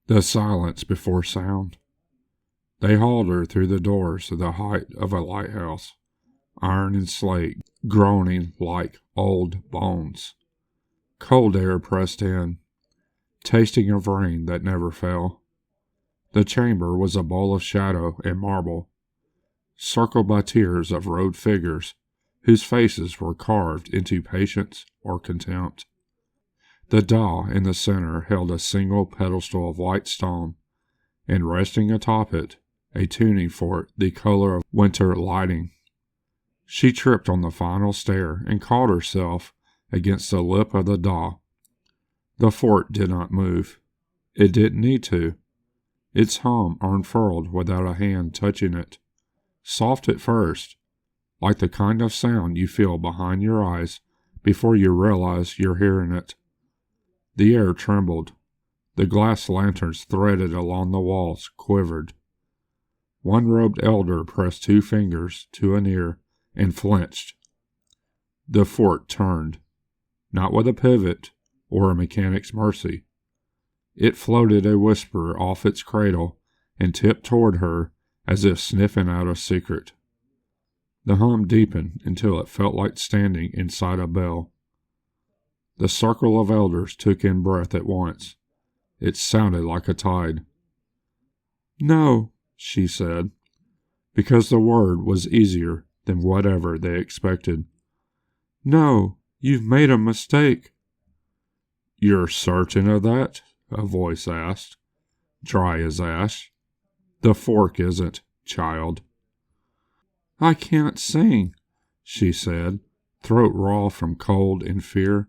The silence before sound. They hauled her through the doors to the height of a lighthouse, iron and slate, groaning like old bones. Cold air pressed in, tasting of rain that never fell. The chamber was a bowl of shadow and marble, circled by tiers of robed figures whose faces were carved into patience or contempt. The doll in the center held a single pedestal of white stone, and resting atop it, a tuning fork the color of winter lighting. She tripped on the final stair and caught herself against the lip of the doll. The fort did not move. It didn't need to. Its hum unfurled without a hand touching it. Soft at first, like the kind of sound you feel behind your eyes before you realize you're hearing it. The air trembled. The glass lanterns threaded along the walls quivered. One robed elder pressed 2 fingers to an ear and flinched. The fort turned, not with a pivot or a mechanic's mercy. It floated a whisper off its cradle and tipped toward her as if sniffing out a secret. The hum deepened until it felt like standing inside a bell. The circle of elders took in breath at once. It sounded like a tide. "No," she said, because the word was easier than whatever they expected. "No, you've made a mistake." "You're certain of that?" a voice asked, dry as ash. "The fork isn't, child." "I can't sing," she said, throat raw from cold and fear.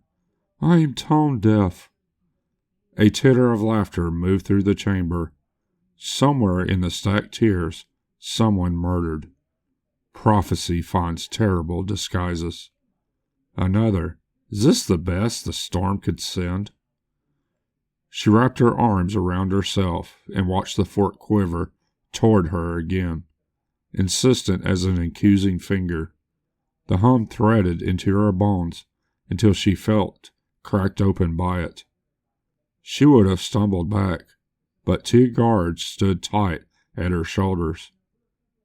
"I'm tone deaf." A titter of laughter moved through the chamber. Somewhere in the stacked tiers, someone murdered. Prophecy finds terrible disguises. Another, "Is this the best the storm could send?" She wrapped her arms around herself and watched the fort quiver toward her again, insistent as an accusing finger. The hum threaded into her bones until she felt cracked open by it. She would have stumbled back, but 2 guards stood tight at her shoulders.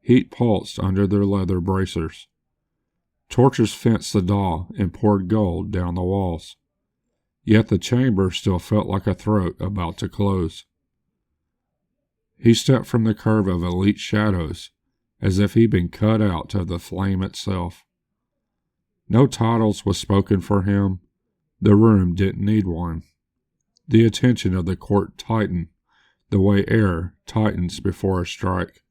Heat pulsed under their leather bracers. Torches fenced the doll and poured gold down the walls. Yet the chamber still felt like a throat about to close. He stepped from the curve of elite shadows as if he'd been cut out of the flame itself. No titles was spoken for him. The room didn't need one. The attention of the court tightened, the way air tightens before a strike.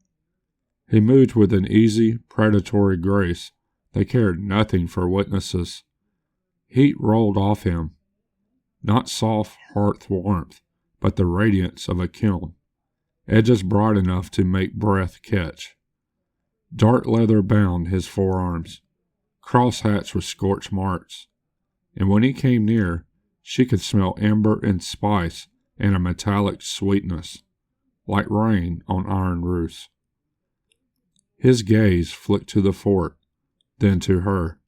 He moved with an easy, predatory grace that cared nothing for witnesses. Heat rolled off him, not soft hearth warmth, but the radiance of a kiln, edges broad enough to make breath catch. Dark leather bound his forearms, cross-hatched with scorch marks, and when he came near, she could smell ember and spice and a metallic sweetness, like rain on iron roofs. His gaze flicked to the fort, then to her.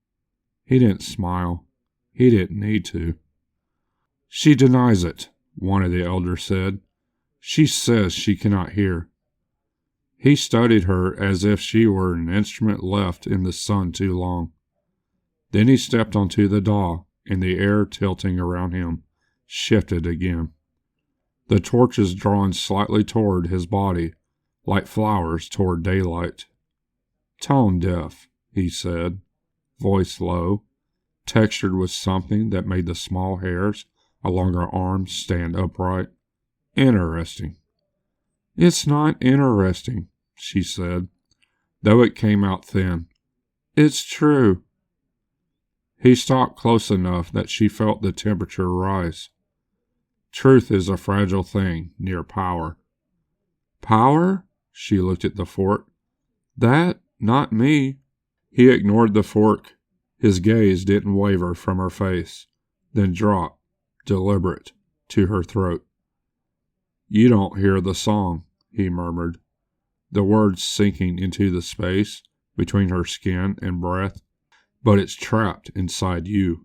He didn't smile. He didn't need to. "She denies it," one of the elders said. "She says she cannot hear." He studied her as if she were an instrument left in the sun too long. Then he stepped onto the doll, and the air tilting around him shifted again. The torches drawn slightly toward his body, like flowers toward daylight. "Tone deaf," he said, voice low, textured with something that made the small hairs along her arms stand upright. "Interesting." "It's not interesting," she said, though it came out thin. "It's true." He stopped close enough that she felt the temperature rise. Truth is a fragile thing near power. "Power?" She looked at the fort. "That? Not me." He ignored the fork. His gaze didn't waver from her face, then dropped, deliberate, to her throat. "You don't hear the song," he murmured, the words sinking into the space between her skin and breath, "but it's trapped inside you."